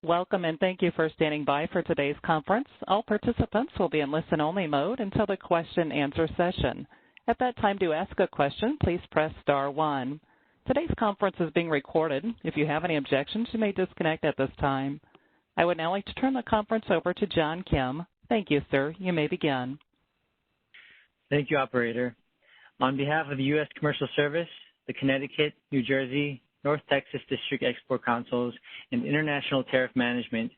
Welcome and thank you for standing by for today's conference. All participants will be in listen-only mode until the question-answer session. At that time, to ask a question, please press star one. Today's conference is being recorded. If you have any objections, you may disconnect at this time. I would now like to turn the conference over to John Kim. Thank you, sir. You may begin. Thank you, Operator. On behalf of the U.S. Commercial Service, the Connecticut, New Jersey, North Texas District Export Councils, and International Tariff Management,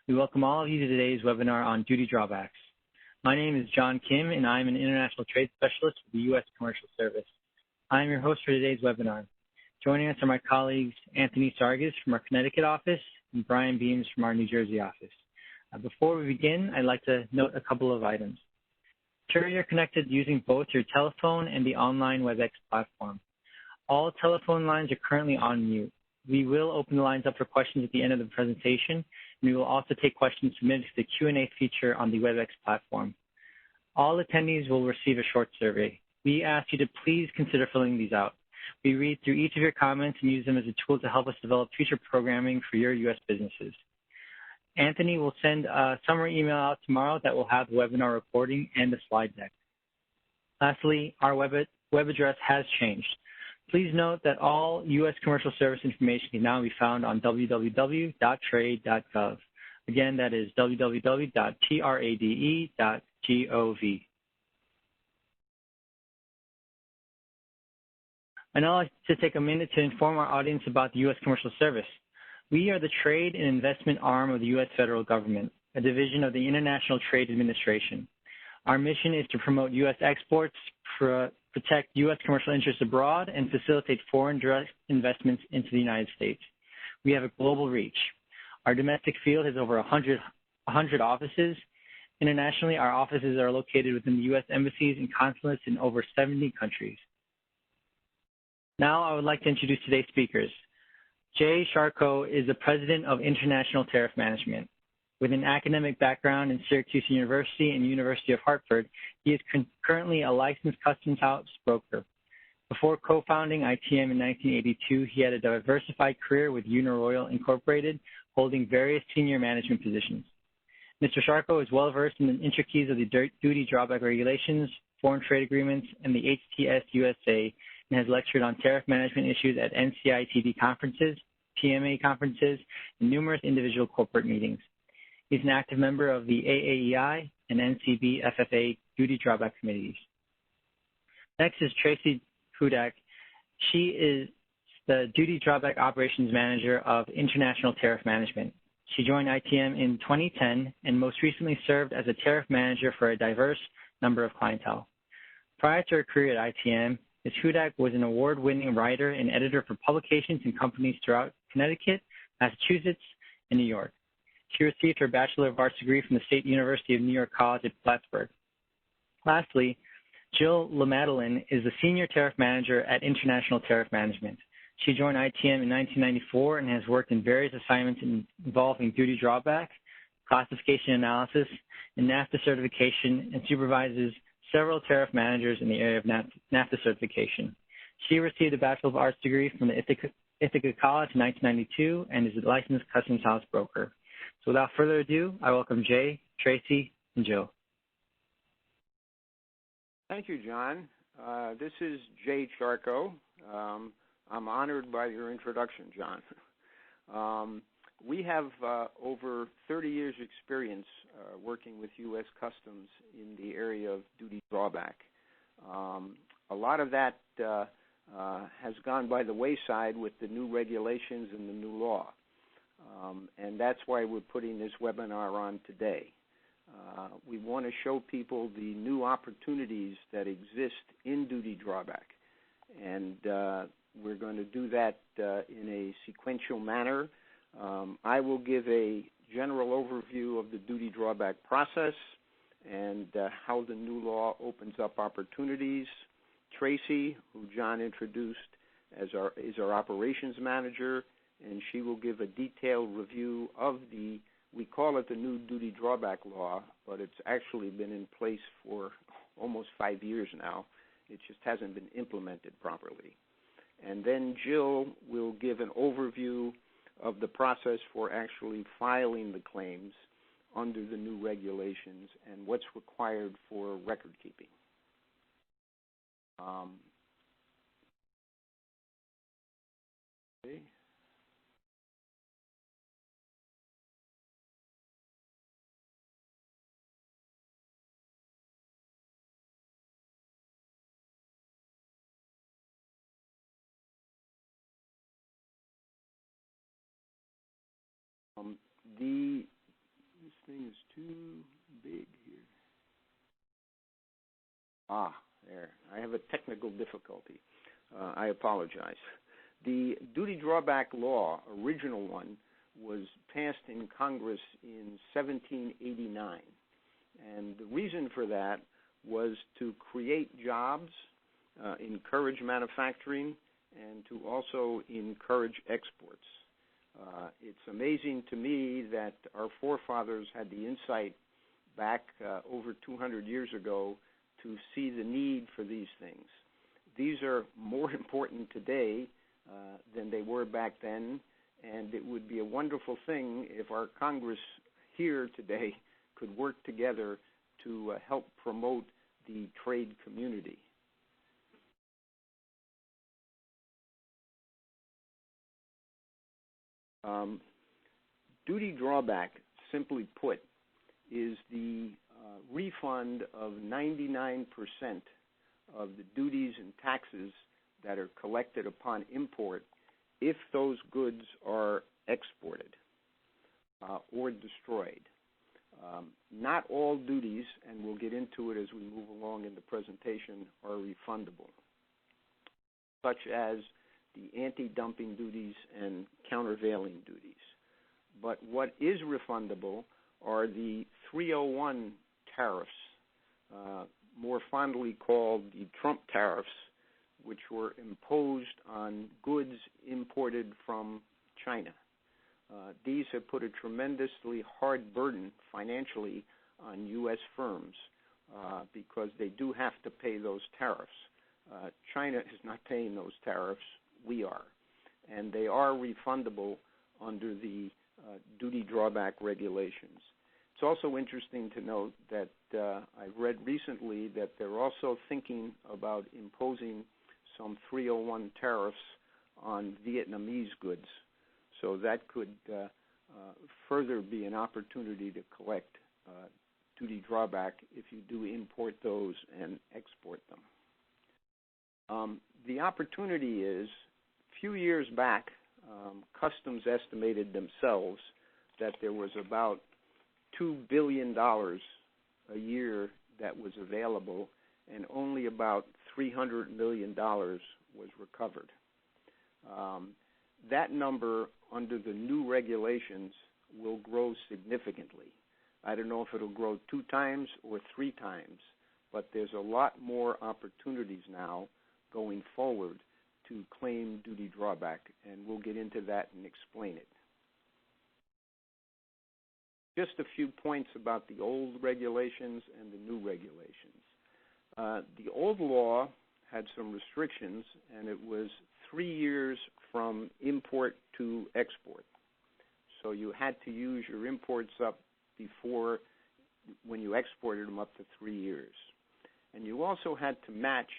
we welcome all of you to today's webinar on duty drawbacks. My name is John Kim, and I am an International Trade Specialist for the U.S. Commercial Service. I am your host for today's webinar. Joining us are my colleagues Anthony Sargis from our Connecticut office and Brian Beams from our New Jersey office. Before we begin, I'd like to note a couple of items. Ensure you're connected using both your telephone and the online WebEx platform. All telephone lines are currently on mute. We will open the lines up for questions at the end of the presentation, and we will also take questions submitted to the Q&A feature on the WebEx platform. All attendees will receive a short survey. We ask you to please consider filling these out. We read through each of your comments and use them as a tool to help us develop future programming for your U.S. businesses. Anthony will send a summary email out tomorrow that will have the webinar recording and the slide deck. Lastly, our web address has changed. Please note that all U.S. commercial service information can now be found on www.trade.gov. Again, that is www.trade.gov. I'd now like to take a minute to inform our audience about the U.S. Commercial Service. We are the trade and investment arm of the U.S. federal government, a division of the International Trade Administration. Our mission is to promote U.S. exports, protect U.S. commercial interests abroad, and facilitate foreign direct investments into the United States. We have a global reach. Our domestic field has over 100 offices. Internationally, our offices are located within the U.S. embassies and consulates in over 70 countries. Now I would like to introduce today's speakers. Jay Charkow is the president of International Tariff Management. With an academic background in Syracuse University and University of Hartford, he is currently a licensed customs house broker. Before co-founding ITM in 1982, he had a diversified career with Uniroyal Incorporated, holding various senior management positions. Mr. Charkow is well-versed in the intricacies of the duty drawback regulations, foreign trade agreements, and the HTS USA, and has lectured on tariff management issues at NCITD conferences, PMA conferences, and numerous individual corporate meetings. He's an active member of the AAEI and NCB FFA duty drawback committees. Next is Tracy Hudak. She is the duty drawback operations manager of International Tariff Management. She joined ITM in 2010 and most recently served as a tariff manager for a diverse number of clientele. Prior to her career at ITM, Ms. Hudak was an award-winning writer and editor for publications and companies throughout Connecticut, Massachusetts, and New York. She received her Bachelor of Arts degree from the State University of New York College at Plattsburgh. Lastly, Jill LaMadeleine is the Senior Tariff Manager at International Tariff Management. She joined ITM in 1994 and has worked in various assignments involving duty drawback, classification analysis, and NAFTA certification, and supervises several tariff managers in the area of NAFTA certification. She received a Bachelor of Arts degree from the Ithaca College in 1992 and is a licensed customs house broker. So without further ado, I welcome Jay, Tracy, and Joe. Thank you, John. This is Jay Charkow. I'm honored by your introduction, John. We have over 30 years' experience working with U.S. Customs in the area of duty drawback. A lot of that has gone by the wayside with the new regulations and the new law. And that's why we're putting this webinar on today. We want to show people the new opportunities that exist in duty drawback. And we're going to do that in a sequential manner. I will give a general overview of the duty drawback process and how the new law opens up opportunities. Tracy, who John introduced, is our operations manager, and she will give a detailed review of we call it the new duty drawback law, but it's actually been in place for almost 5 years now. It just hasn't been implemented properly. And then Jill will give an overview of the process for actually filing the claims under the new regulations and what's required for record keeping. Okay. This thing is too big here. There. I have a technical difficulty. I apologize. The duty drawback law, original one, was passed in Congress in 1789. And the reason for that was to create jobs, encourage manufacturing, and to also encourage exports. It's amazing to me that our forefathers had the insight back over 200 years ago to see the need for these things. These are more important today than they were back then, and it would be a wonderful thing if our Congress here today could work together to help promote the trade community. Duty drawback, simply put, is the refund of 99% of the duties and taxes that are collected upon import if those goods are exported or destroyed. Not all duties, and we'll get into it as we move along in the presentation, are refundable, such as the anti-dumping duties and countervailing duties. But what is refundable are the 301 tariffs, more fondly called the Trump tariffs, which were imposed on goods imported from China. These have put a tremendously hard burden financially on U.S. firms because they do have to pay those tariffs. China is not paying those tariffs, we are. And they are refundable under the duty drawback regulations. It's also interesting to note that I've read recently that they're also thinking about imposing some 301 tariffs on Vietnamese goods. So that could further be an opportunity to collect duty drawback if you do import those and export them. The opportunity is, a few years back, Customs estimated themselves that there was about $2 billion a year that was available, and only about $300 million was recovered. That number, under the new regulations, will grow significantly. I don't know if it'll grow 2 times or 3 times, but there's a lot more opportunities now going forward to claim duty drawback, and we'll get into that and explain it. Just a few points about the old regulations and the new regulations. The old law had some restrictions, and it was 3 years from import to export. So you had to use your imports up before, when you exported them, up to 3 years. And you also had to match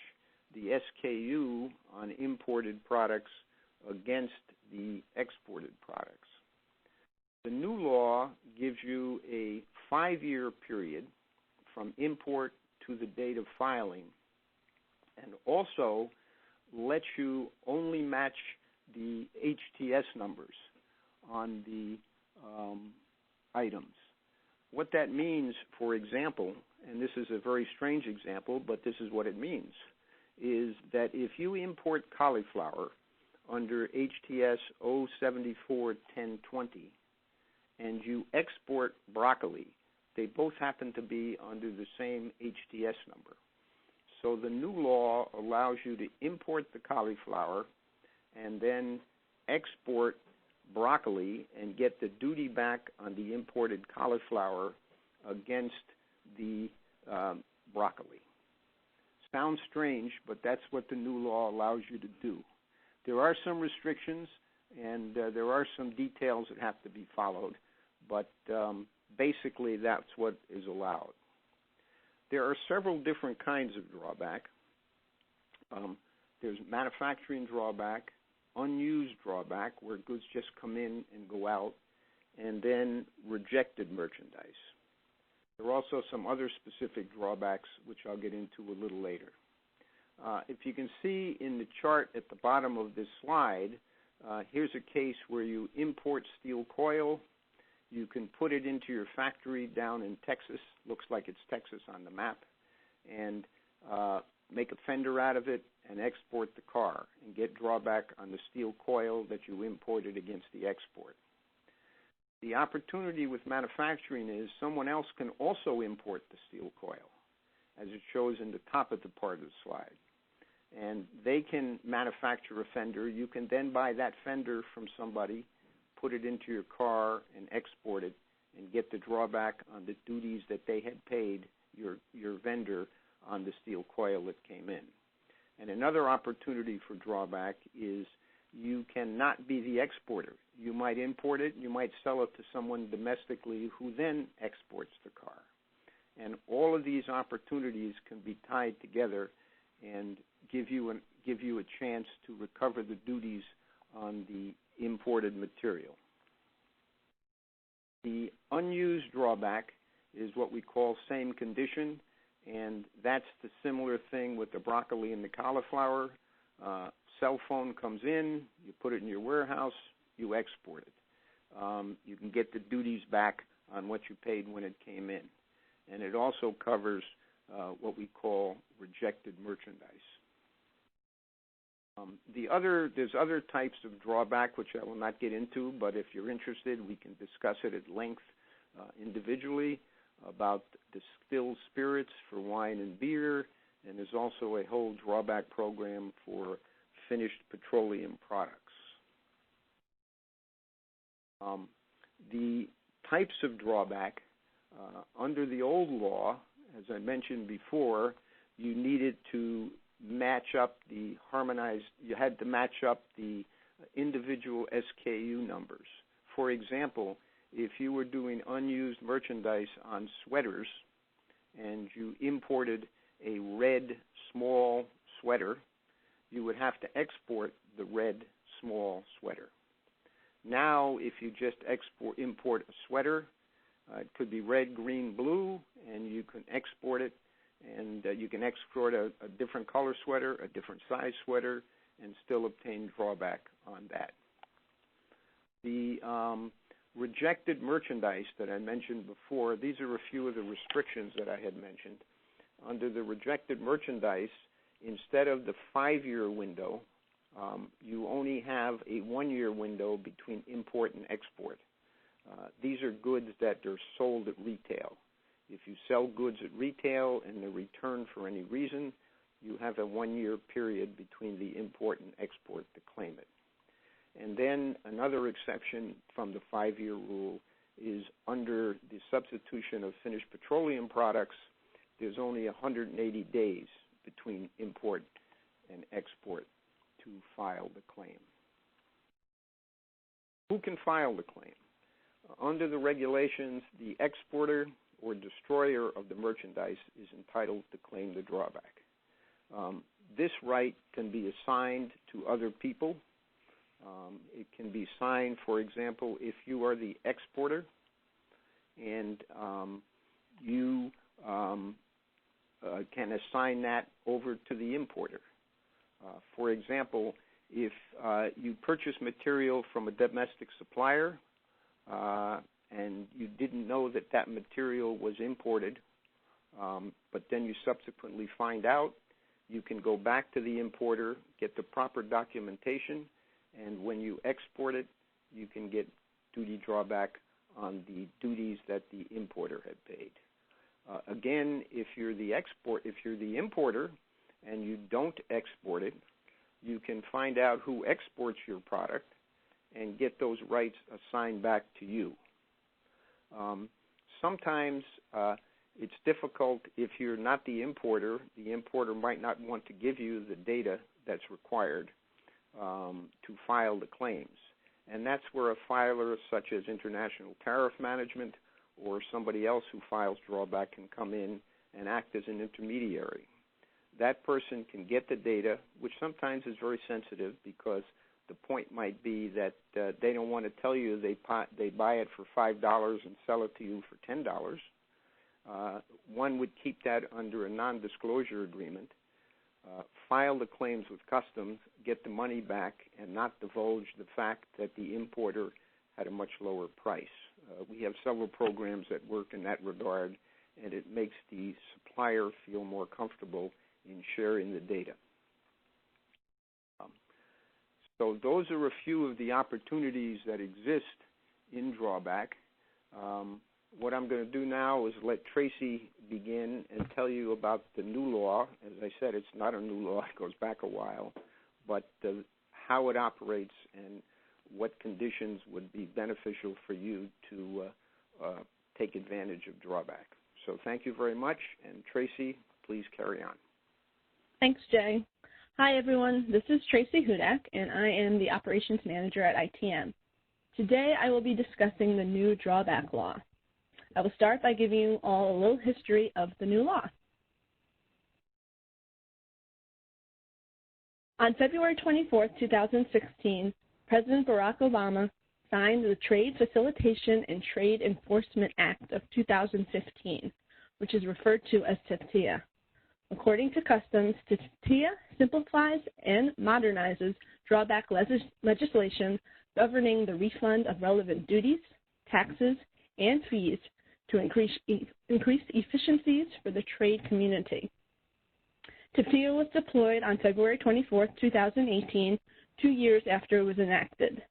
the SKU on imported products against the exported products. The new law gives you a 5-year period from import to the date of filing, and also lets you only match the HTS numbers on the items. What that means, for example, and this is a very strange example, but this is what it means, is that if you import cauliflower under HTS 074-1020 and you export broccoli, they both happen to be under the same HTS number. So the new law allows you to import the cauliflower and then export broccoli and get the duty back on the imported cauliflower against the broccoli. Sounds strange, but that's what the new law allows you to do. There are some restrictions, and there are some details that have to be followed, but basically that's what is allowed. There are several different kinds of drawback. There's manufacturing drawback, unused drawback, where goods just come in and go out, and then rejected merchandise. There are also some other specific drawbacks, which I'll get into a little later. If you can see in the chart at the bottom of this slide, here's a case where you import steel coil. You can put it into your factory down in Texas, looks like it's Texas on the map, and make a fender out of it and export the car and get drawback on the steel coil that you imported against the export. The opportunity with manufacturing is someone else can also import the steel coil, as it shows in the top of the part of the slide. And they can manufacture a fender. You can then buy that fender from somebody, put it into your car, and export it, and get the drawback on the duties that they had paid your vendor on the steel coil that came in. And another opportunity for drawback is you cannot be the exporter. You might import it, you might sell it to someone domestically who then exports the car. And all of these opportunities can be tied together and give you a chance to recover the duties on the imported material. The unused drawback is what we call same condition, and that's the similar thing with the broccoli and the cauliflower. Cell phone comes in, you put it in your warehouse, you export it. You can get the duties back on what you paid when it came in. And it also covers what we call rejected merchandise. There's other types of drawback, which I will not get into, but if you're interested, we can discuss it at length individually about distilled spirits for wine and beer, and there's also a whole drawback program for finished petroleum products. The types of drawback, under the old law, as I mentioned before, you needed to match up you had to match up the individual SKU numbers. For example, if you were doing unused merchandise on sweaters and you imported a red small sweater, you would have to export the red small sweater. Now, if you just import a sweater, it could be red, green, blue, and you can export it, and you can export a different color sweater, a different size sweater, and still obtain drawback on that. The rejected merchandise that I mentioned before, these are a few of the restrictions that I had mentioned. Under the rejected merchandise, instead of the 5-year window, you only have a 1-year window between import and export. These are goods that are sold at retail. If you sell goods at retail and they're returned for any reason, you have a 1-year period between the import and export to claim it. And then another exception from the 5-year rule is under the substitution of finished petroleum products, there's only 180 days between import and export to file the claim. Who can file the claim? Under the regulations, the exporter or destroyer of the merchandise is entitled to claim the drawback. This right can be assigned to other people. It can be assigned, for example, if you are the exporter and you can assign that over to the importer. For example, if you purchase material from a domestic supplier and you didn't know that that material was imported, but then you subsequently find out, you can go back to the importer, get the proper documentation, and when you export it, you can get duty drawback on the duties that the importer had paid. Again, if you're the importer and you don't export it, you can find out who exports your product and get those rights assigned back to you. Sometimes it's difficult if you're not the importer. The importer might not want to give you the data that's required to file the claims. And that's where a filer such as International Tariff Management or somebody else who files drawback can come in and act as an intermediary. That person can get the data, which sometimes is very sensitive because the point might be that they don't want to tell you they buy it for $5 and sell it to you for $10. One would keep that under a non-disclosure agreement, file the claims with customs, get the money back, and not divulge the fact that the importer had a much lower price. We have several programs that work in that regard, and it makes the supplier feel more comfortable in sharing the data. So those are a few of the opportunities that exist in drawback. What I'm going to do now is let Tracy begin and tell you about the new law. As I said, it's not a new law. It goes back a while. But how it operates and what conditions would be beneficial for you to take advantage of drawback. So thank you very much. And Tracy, please carry on. Thanks, Jay. Hi, everyone. This is Tracy Hudak, and I am the Operations Manager at ITM. Today, I will be discussing the new drawback law. I will start by giving you all a little history of the new law. On February 24, 2016, President Barack Obama signed the Trade Facilitation and Trade Enforcement Act of 2015, which is referred to as TFTIA. According to Customs, TFTIA simplifies and modernizes drawback legislation governing the refund of relevant duties, taxes, and fees to increase efficiencies for the trade community. TFTIA was deployed on February 24, 2018, 2 years after it was enacted.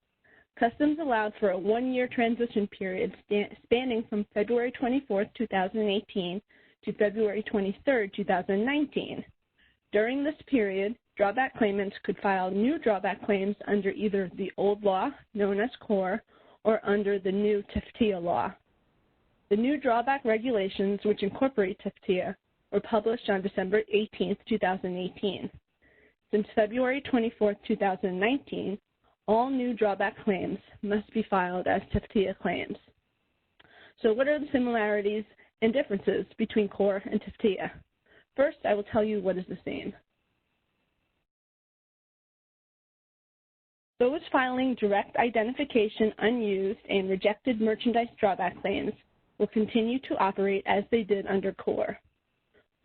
Customs allowed for a one-year transition period spanning from February 24, 2018 to February 23, 2019. During this period, drawback claimants could file new drawback claims under either the old law, known as CORE, or under the new TFTIA law. The new drawback regulations, which incorporate TFTIA, were published on December 18, 2018. Since February 24, 2019, all new drawback claims must be filed as TFTIA claims. So what are the similarities and differences between CORE and TFTIA? First, I will tell you what is the same. Those filing direct identification, unused, and rejected merchandise drawback claims will continue to operate as they did under CORE.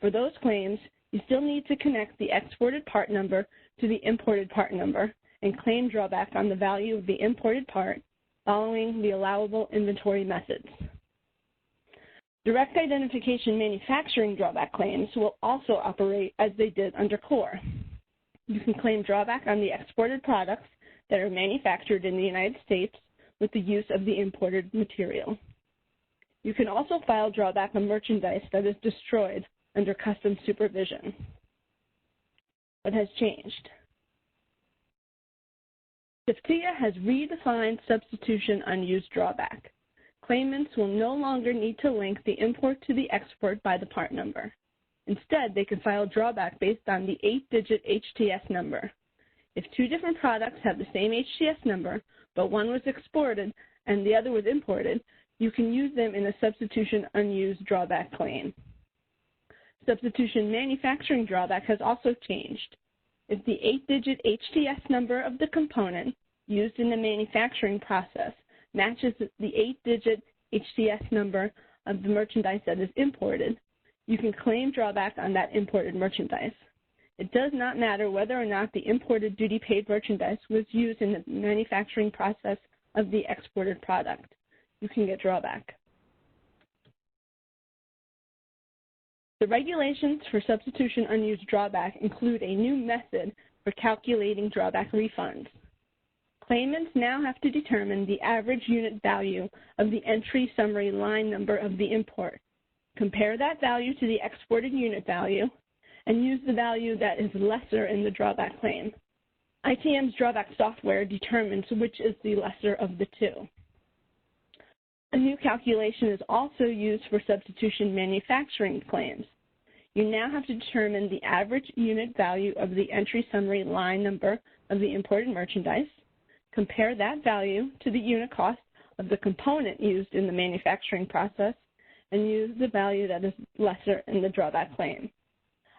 For those claims, you still need to connect the exported part number to the imported part number and claim drawback on the value of the imported part following the allowable inventory methods. Direct identification manufacturing drawback claims will also operate as they did under CORE. You can claim drawback on the exported products that are manufactured in the United States with the use of the imported material. You can also file drawback on merchandise that is destroyed under customs supervision. What has changed? TFTIA has redefined substitution unused drawback. Claimants will no longer need to link the import to the export by the part number. Instead, they can file drawback based on the 8-digit HTS number. If two different products have the same HTS number, but one was exported and the other was imported, you can use them in a substitution unused drawback claim. Substitution manufacturing drawback has also changed. If the 8-digit HTS number of the component used in the manufacturing process matches the 8-digit HTS number of the merchandise that is imported, you can claim drawback on that imported merchandise. It does not matter whether or not the imported duty-paid merchandise was used in the manufacturing process of the exported product. You can get drawback. The regulations for substitution unused drawback include a new method for calculating drawback refunds. Claimants now have to determine the average unit value of the entry summary line number of the import. Compare that value to the exported unit value and use the value that is lesser in the drawback claim. ITM's drawback software determines which is the lesser of the two. A new calculation is also used for substitution manufacturing claims. You now have to determine the average unit value of the entry summary line number of the imported merchandise, compare that value to the unit cost of the component used in the manufacturing process, and use the value that is lesser in the drawback claim.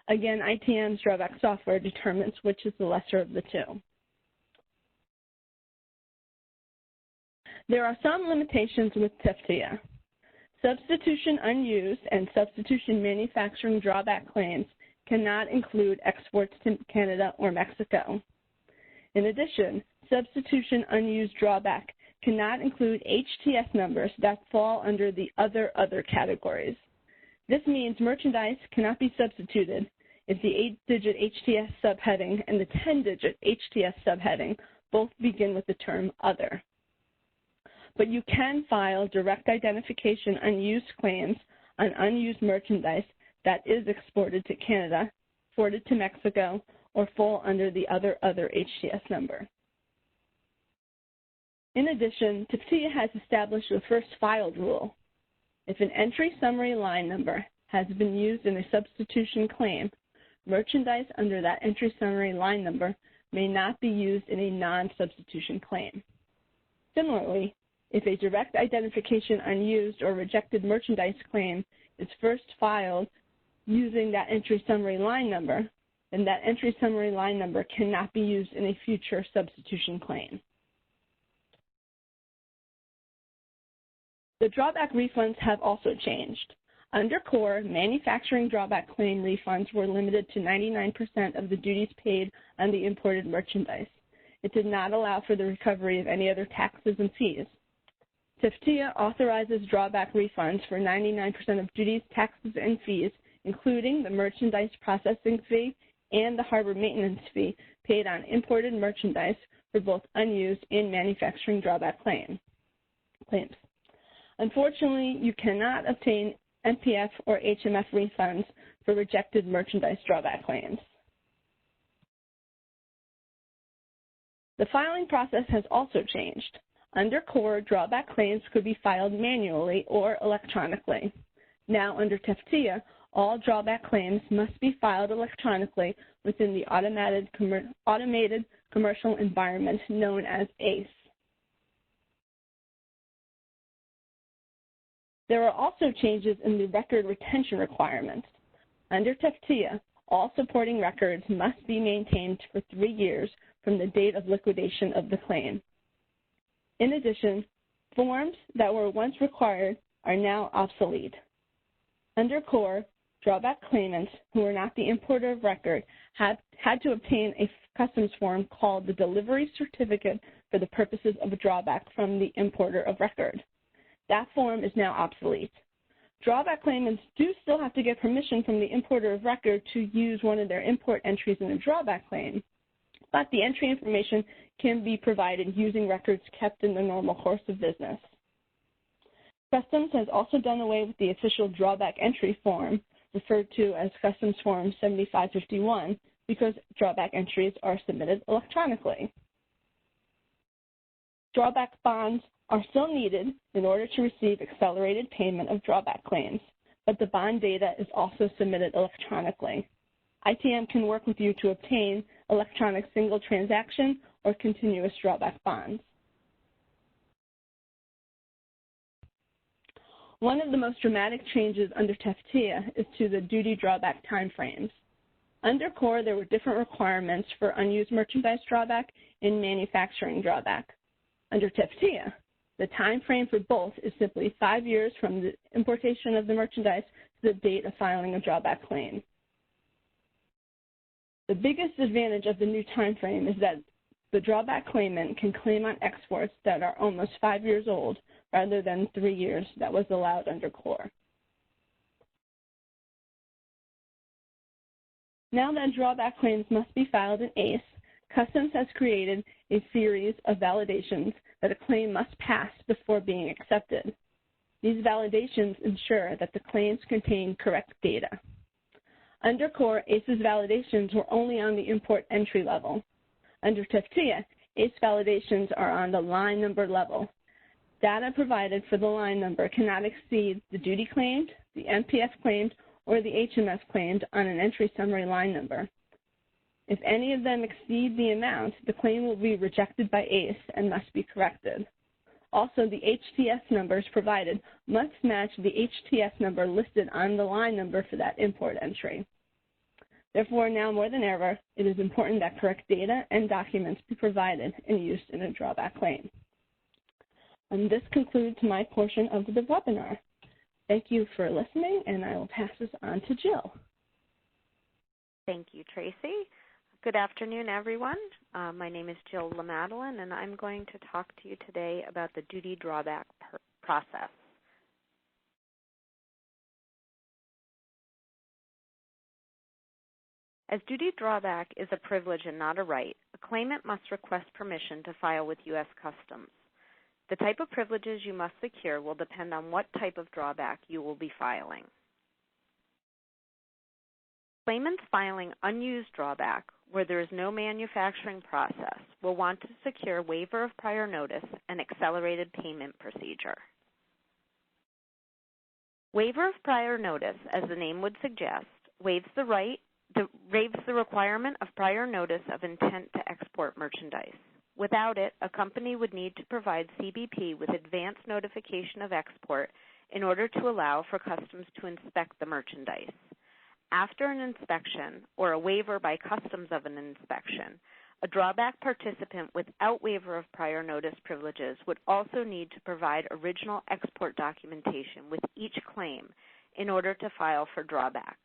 Again, ITM's drawback software determines which is the lesser of the two. There are some limitations with TFTIA. Substitution unused and substitution manufacturing drawback claims cannot include exports to Canada or Mexico. In addition, substitution unused drawback cannot include HTS numbers that fall under the other categories. This means merchandise cannot be substituted if the 8-digit HTS subheading and the 10-digit HTS subheading both begin with the term other. But you can file direct identification unused claims on unused merchandise that is exported to Canada, exported to Mexico, or fall under the other HTS number. In addition, TFTIA has established the first filed rule. If an entry summary line number has been used in a substitution claim, merchandise under that entry summary line number may not be used in a non-substitution claim. Similarly, if a direct identification unused or rejected merchandise claim is first filed using that entry summary line number, then that entry summary line number cannot be used in a future substitution claim. The drawback refunds have also changed. Under CORE, manufacturing drawback claim refunds were limited to 99% of the duties paid on the imported merchandise. It did not allow for the recovery of any other taxes and fees. TFTIA authorizes drawback refunds for 99% of duties, taxes, and fees, including the merchandise processing fee and the harbor maintenance fee paid on imported merchandise for both unused and manufacturing drawback claims. Unfortunately, you cannot obtain MPF or HMF refunds for rejected merchandise drawback claims. The filing process has also changed. Under CORE, drawback claims could be filed manually or electronically. Now, under TFTIA, all drawback claims must be filed electronically within the automated commercial environment known as ACE. There are also changes in the record retention requirements. Under TFTIA, all supporting records must be maintained for 3 years from the date of liquidation of the claim. In addition, forms that were once required are now obsolete. Under CORE, drawback claimants who were not the importer of record had to obtain a customs form called the Delivery Certificate for the purposes of a drawback from the importer of record. That form is now obsolete. Drawback claimants do still have to get permission from the importer of record to use one of their import entries in a drawback claim, but the entry information can be provided using records kept in the normal course of business. Customs has also done away with the official drawback entry form, referred to as Customs Form 7551, because drawback entries are submitted electronically. Drawback bonds are still needed in order to receive accelerated payment of drawback claims, but the bond data is also submitted electronically. ITM can work with you to obtain electronic single transaction or continuous drawback bonds. One of the most dramatic changes under TFTIA is to the duty drawback timeframes. Under CORE, there were different requirements for unused merchandise drawback and manufacturing drawback. Under TFTIA, the time frame for both is simply 5 years from the importation of the merchandise to the date of filing a drawback claim. The biggest advantage of the new time frame is that the drawback claimant can claim on exports that are almost 5 years old rather than 3 years that was allowed under CORE. Now that drawback claims must be filed in ACE, Customs has created a series of validations that a claim must pass before being accepted. These validations ensure that the claims contain correct data. Under CORE, ACE's validations were only on the import entry level. Under TFTIA, ACE validations are on the line number level. Data provided for the line number cannot exceed the duty claimed, the MPF claimed, or the HMS claimed on an entry summary line number. If any of them exceed the amount, the claim will be rejected by ACE and must be corrected. Also, the HTS numbers provided must match the HTS number listed on the line number for that import entry. Therefore, now more than ever, it is important that correct data and documents be provided and used in a drawback claim. And this concludes my portion of the webinar. Thank you for listening, and I will pass this on to Jill. Thank you, Tracy. Good afternoon, everyone. My name is Jill LaMadeleine, and I'm going to talk to you today about the duty drawback process. As duty drawback is a privilege and not a right, a claimant must request permission to file with U.S. Customs. The type of privileges you must secure will depend on what type of drawback you will be filing. Claimants filing unused drawback, where there is no manufacturing process, will want to secure waiver of prior notice and accelerated payment procedure. Waiver of prior notice, as the name would suggest, waives the requirement of prior notice of intent to export merchandise. Without it, a company would need to provide CBP with advance notification of export in order to allow for Customs to inspect the merchandise. After an inspection, or a waiver by Customs of an inspection, a drawback participant without waiver of prior notice privileges would also need to provide original export documentation with each claim in order to file for drawback.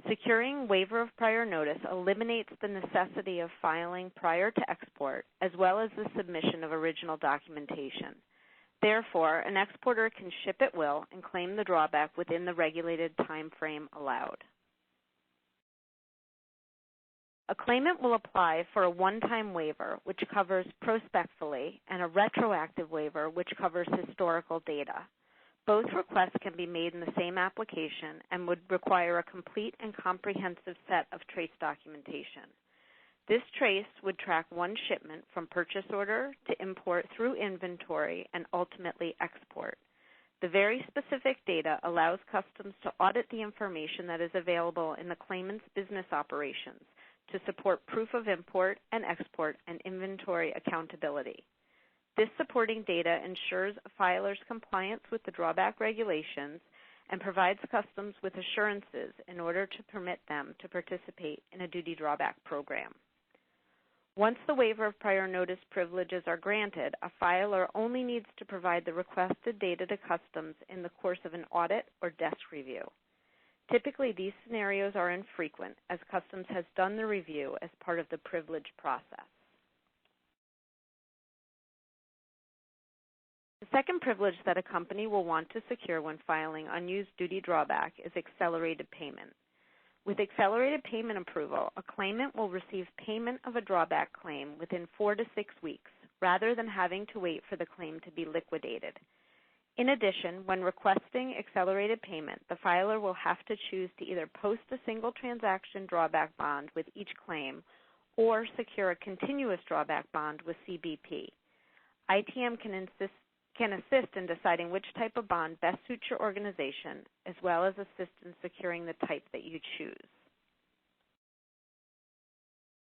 Securing waiver of prior notice eliminates the necessity of filing prior to export, as well as the submission of original documentation. Therefore, an exporter can ship at will and claim the drawback within the regulated time frame allowed. A claimant will apply for a one-time waiver, which covers prospectively, and a retroactive waiver, which covers historical data. Both requests can be made in the same application and would require a complete and comprehensive set of trace documentation. This trace would track one shipment from purchase order to import through inventory and ultimately export. The very specific data allows Customs to audit the information that is available in the claimant's business operations to support proof of import and export and inventory accountability. This supporting data ensures a filer's compliance with the drawback regulations and provides Customs with assurances in order to permit them to participate in a duty drawback program. Once the waiver of prior notice privileges are granted, a filer only needs to provide the requested data to Customs in the course of an audit or desk review. Typically, these scenarios are infrequent, as Customs has done the review as part of the privilege process. The second privilege that a company will want to secure when filing unused duty drawback is accelerated payment. With accelerated payment approval, a claimant will receive payment of a drawback claim within 4 to 6 weeks, rather than having to wait for the claim to be liquidated. In addition, when requesting accelerated payment, the filer will have to choose to either post a single transaction drawback bond with each claim or secure a continuous drawback bond with CBP. ITM can assist in deciding which type of bond best suits your organization, as well as assist in securing the type that you choose.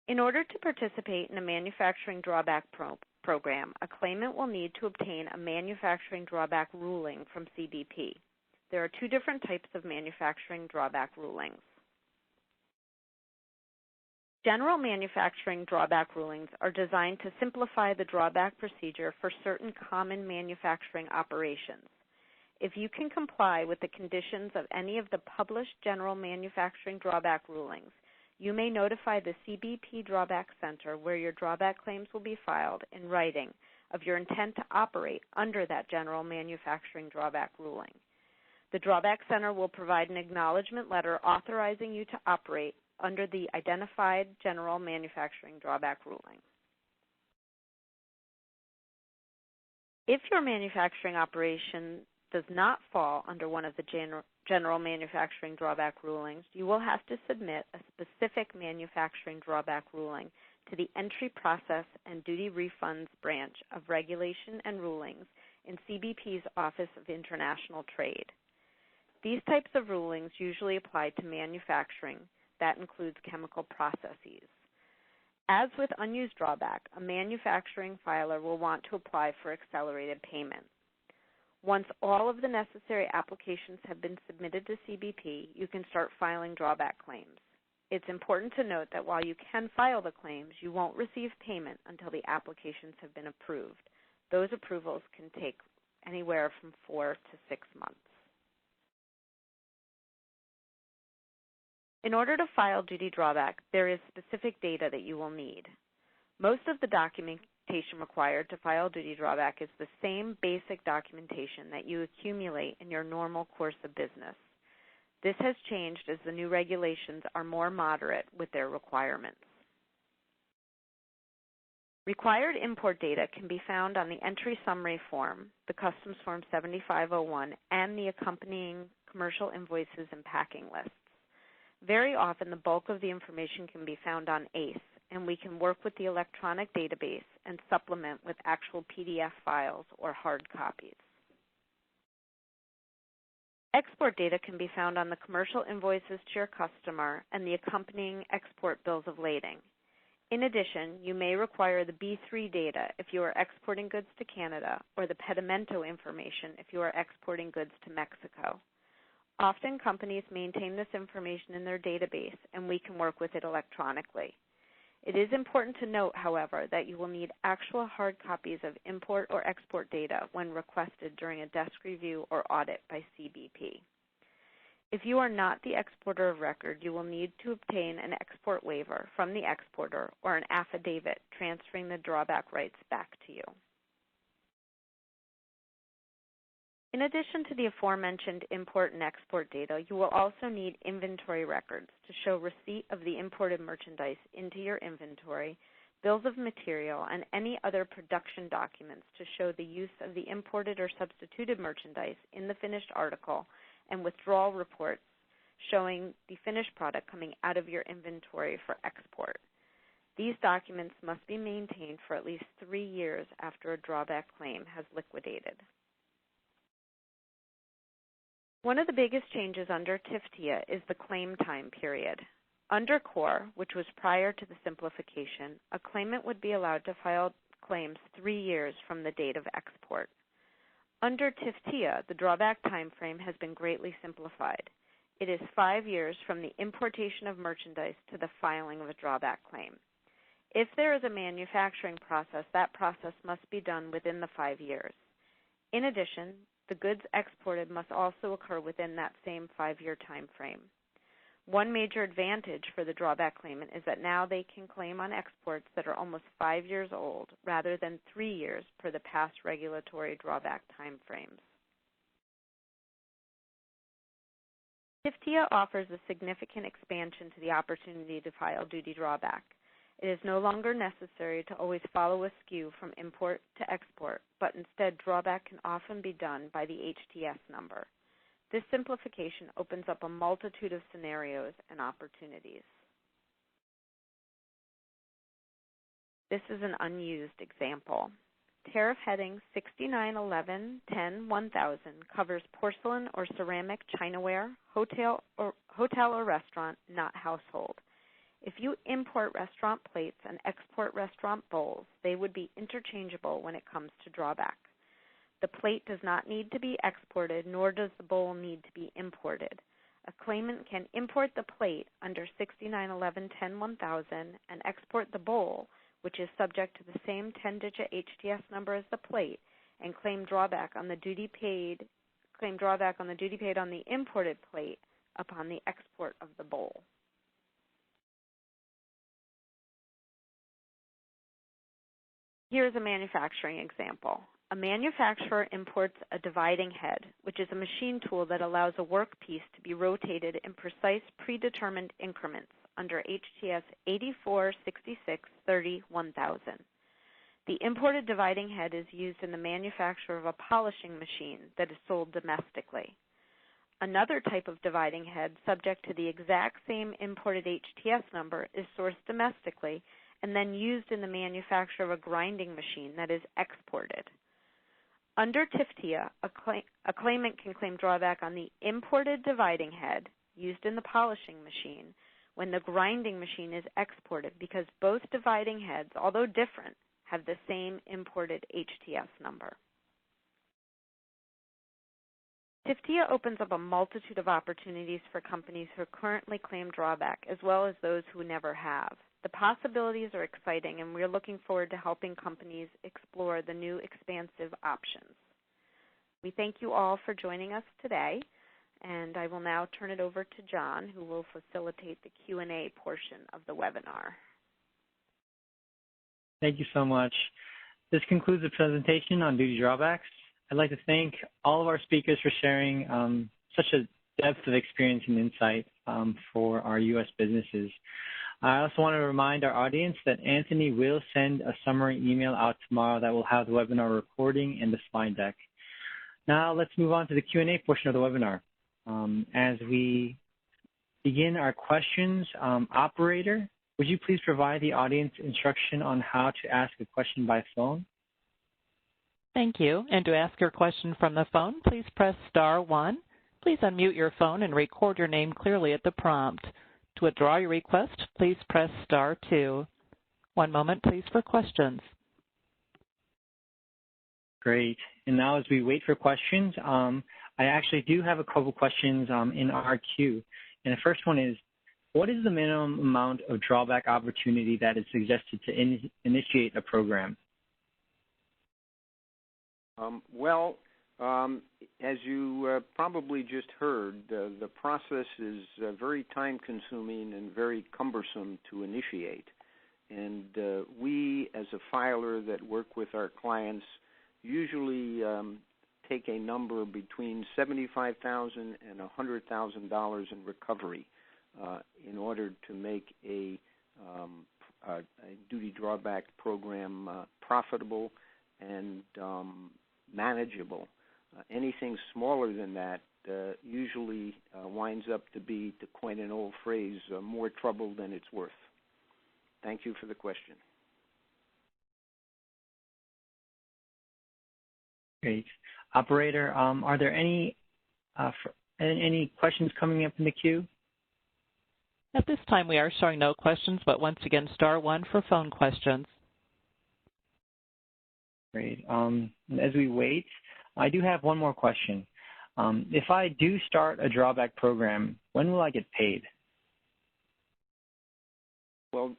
In order to participate in a manufacturing drawback program, a claimant will need to obtain a manufacturing drawback ruling from CBP. There are 2 different types of manufacturing drawback rulings. General manufacturing drawback rulings are designed to simplify the drawback procedure for certain common manufacturing operations. If you can comply with the conditions of any of the published general manufacturing drawback rulings, you may notify the CBP Drawback Center where your drawback claims will be filed in writing of your intent to operate under that general manufacturing drawback ruling. The Drawback Center will provide an acknowledgement letter authorizing you to operate under the identified general manufacturing drawback ruling. If your manufacturing operation does not fall under one of the general manufacturing drawback rulings, you will have to submit a specific manufacturing drawback ruling to the Entry Process and Duty Refunds branch of Regulation and Rulings in CBP's Office of International Trade. These types of rulings usually apply to manufacturing. That includes chemical processes. As with unused drawback, a manufacturing filer will want to apply for accelerated payment. Once all of the necessary applications have been submitted to CBP, you can start filing drawback claims. It's important to note that while you can file the claims, you won't receive payment until the applications have been approved. Those approvals can take anywhere from 4 to 6 months. In order to file duty drawback, there is specific data that you will need. Most of the documentation required to file duty drawback is the same basic documentation that you accumulate in your normal course of business. This has changed as the new regulations are more moderate with their requirements. Required import data can be found on the entry summary form, the Customs Form 7501, and the accompanying commercial invoices and packing lists. Very often, the bulk of the information can be found on ACE, and we can work with the electronic database and supplement with actual PDF files or hard copies. Export data can be found on the commercial invoices to your customer and the accompanying export bills of lading. In addition, you may require the B3 data if you are exporting goods to Canada, or the pedimento information if you are exporting goods to Mexico. Often companies maintain this information in their database, and we can work with it electronically. It is important to note, however, that you will need actual hard copies of import or export data when requested during a desk review or audit by CBP. If you are not the exporter of record, you will need to obtain an export waiver from the exporter or an affidavit transferring the drawback rights back to you. In addition to the aforementioned import and export data, you will also need inventory records to show receipt of the imported merchandise into your inventory, bills of material, and any other production documents to show the use of the imported or substituted merchandise in the finished article, and withdrawal reports showing the finished product coming out of your inventory for export. These documents must be maintained for at least 3 years after a drawback claim has liquidated. One of the biggest changes under TIFTIA is the claim time period. Under CORE, which was prior to the simplification, a claimant would be allowed to file claims 3 years from the date of export. Under TIFTIA, the drawback time frame has been greatly simplified. It is 5 years from the importation of merchandise to the filing of a drawback claim. If there is a manufacturing process, that process must be done within the 5 years. In addition, the goods exported must also occur within that same 5-year time frame. One major advantage for the drawback claimant is that now they can claim on exports that are almost 5 years old rather than 3 years per the past regulatory drawback time frames. TIFTIA offers a significant expansion to the opportunity to file duty drawback. It is no longer necessary to always follow a SKU from import to export, but instead drawback can often be done by the HTS number. This simplification opens up a multitude of scenarios and opportunities. This is an unused example. Tariff heading 6911-10-1000 covers porcelain or ceramic chinaware, hotel or restaurant, not household. If you import restaurant plates and export restaurant bowls, they would be interchangeable when it comes to drawback. The plate does not need to be exported, nor does the bowl need to be imported. A claimant can import the plate under 6911-10-1000 and export the bowl, which is subject to the same 10-digit HTS number as the plate, and claim drawback on the duty paid on the imported plate upon the export of the bowl. Here's a manufacturing example. A manufacturer imports a dividing head, which is a machine tool that allows a workpiece to be rotated in precise predetermined increments under HTS 846630-1000. The imported dividing head is used in the manufacture of a polishing machine that is sold domestically. Another type of dividing head subject to the exact same imported HTS number is sourced domestically and then used in the manufacture of a grinding machine that is exported. Under TIFTIA, a claimant can claim drawback on the imported dividing head used in the polishing machine when the grinding machine is exported because both dividing heads, although different, have the same imported HTS number. TIFTIA opens up a multitude of opportunities for companies who currently claim drawback, as well as those who never have. The possibilities are exciting, and we're looking forward to helping companies explore the new expansive options. We thank you all for joining us today, and I will now turn it over to John, who will facilitate the Q&A portion of the webinar. Thank you so much. This concludes the presentation on duty drawbacks. I'd like to thank all of our speakers for sharing such a depth of experience and insight for our U.S. businesses. I also want to remind our audience that Anthony will send a summary email out tomorrow that will have the webinar recording and the slide deck. Now let's move on to the Q&A portion of the webinar. As we begin our questions, operator, would you please provide the audience instruction on how to ask a question by phone? Thank you. And to ask your question from the phone, please press *1. Please unmute your phone and record your name clearly at the prompt. To withdraw your request, please press *2. One moment, please, for questions. Great. And now as we wait for questions, I actually do have a couple questions in our queue. And the first one is, what is the minimum amount of drawback opportunity that is suggested to initiate a program? As you probably just heard, the process is very time-consuming and very cumbersome to initiate. And we, as a filer that work with our clients, usually take a number between $75,000 and $100,000 in recovery in order to make a duty drawback program profitable and manageable. Anything smaller than that usually winds up to be, to coin an old phrase, more trouble than it's worth. Thank you for the question. Great. Operator, are there any questions coming up in the queue? At this time, we are showing no questions, but once again, *1 for phone questions. Great. As we wait, I do have one more question. If I do start a drawback program, when will I get paid? Well,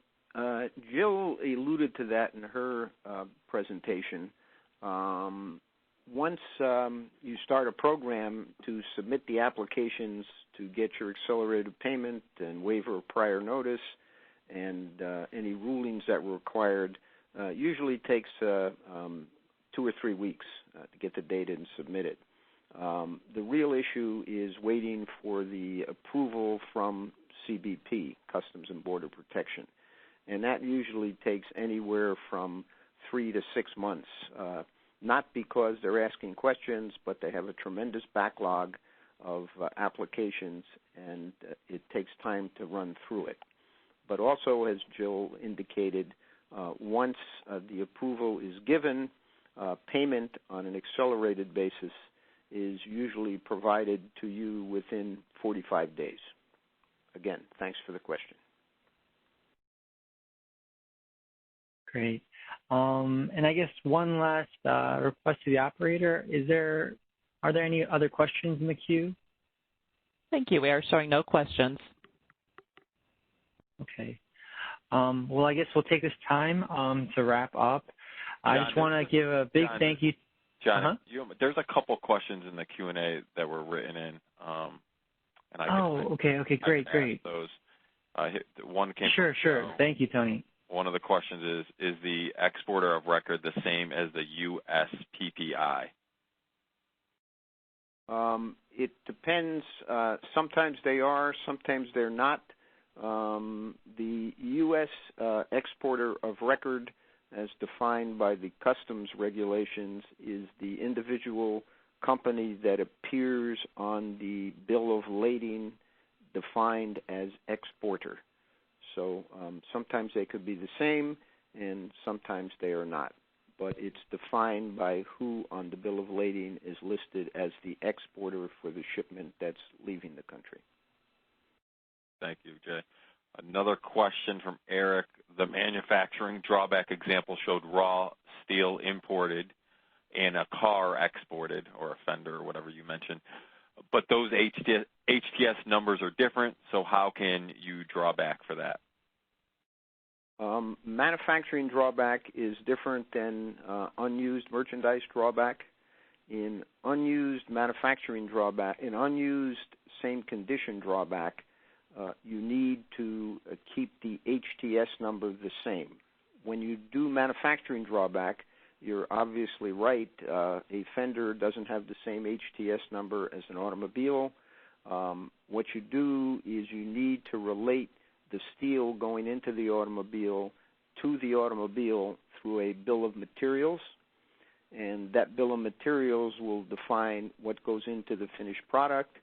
Jill alluded to that in her presentation. Once you start a program to submit the applications to get your accelerated payment and waiver of prior notice and any rulings that were required, usually takes 2 or 3 weeks to get the data and submit it. The real issue is waiting for the approval from CBP, Customs and Border Protection, and that usually takes anywhere from 3 to 6 months. Not because they're asking questions, but they have a tremendous backlog of applications, and it takes time to run through it. But also, as Jill indicated, once the approval is given, payment on an accelerated basis is usually provided to you within 45 days. Again, thanks for the question. Great. And I guess one last request to the operator. Are there any other questions in the queue? Thank you. We are showing no questions. Okay. Well, I guess we'll take this time to wrap up. John, I just want to give a big thank you. John, there's a couple questions in the Q&A that were written in. And okay, great. Those. One came. Sure. Thank you, Tony. One of the questions is the exporter of record the same as the USPPI? It depends. Sometimes they are, sometimes they're not. The U.S. exporter of record, as defined by the customs regulations, is the individual company that appears on the bill of lading defined as exporter. So sometimes they could be the same and sometimes they are not. But it's defined by who on the bill of lading is listed as the exporter for the shipment that's leaving the country. Thank you, Jay. Another question from Eric. The manufacturing drawback example showed raw steel imported and a car exported, or a fender, or whatever you mentioned. But those HTS numbers are different, so how can you draw back for that? Manufacturing drawback is different than unused merchandise drawback. In unused manufacturing drawback, in unused same condition drawback, you need to keep the HTS number the same. When you do manufacturing drawback, you're obviously right. A fender doesn't have the same HTS number as an automobile. What you do is you need to relate the steel going into the automobile to the automobile through a bill of materials, and that bill of materials will define what goes into the finished product,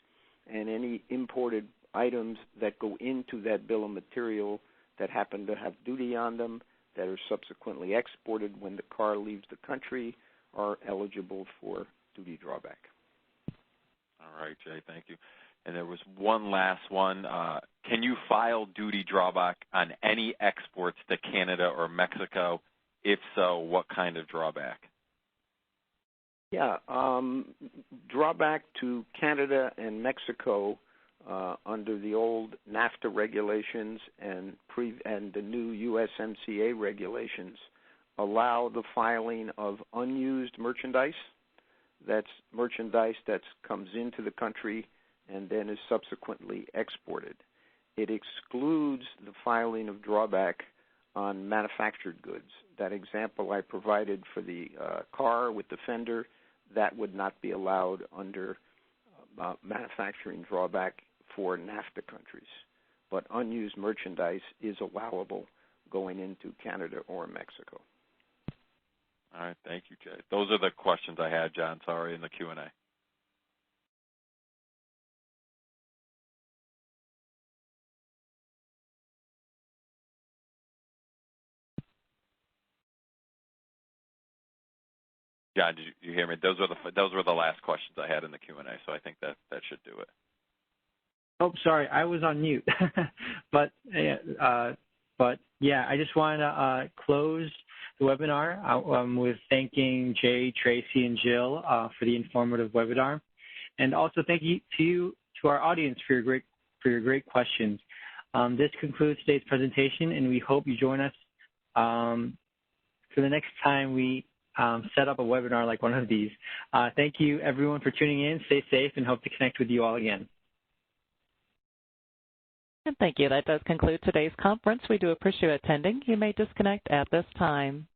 and any imported items that go into that bill of material that happen to have duty on them that are subsequently exported when the car leaves the country are eligible for duty drawback. All right, Jay, thank you. And there was one last one. Can you file duty drawback on any exports to Canada or Mexico? If so, what kind of drawback? Yeah, drawback to Canada and Mexico under the old NAFTA regulations and the new USMCA regulations allow the filing of unused merchandise. That's merchandise that comes into the country and then is subsequently exported. It excludes the filing of drawback on manufactured goods. That example I provided for the car with the fender, that would not be allowed under manufacturing drawback for NAFTA countries. But unused merchandise is allowable going into Canada or Mexico. All right, thank you, Jay. Those are the questions I had, John, sorry, in the Q&A. John, did you hear me? Those were the last questions I had in the Q&A, so I think that should do it. Oh, sorry, I was on mute. but yeah, I just wanted to close the webinar with thanking Jay, Tracy, and Jill for the informative webinar, and also thank you to our audience for your great questions. This concludes today's presentation, and we hope you join us for the next time we set up a webinar like one of these. Thank you, everyone, for tuning in. Stay safe, and hope to connect with you all again. And thank you. That does conclude today's conference. We do appreciate you attending. You may disconnect at this time.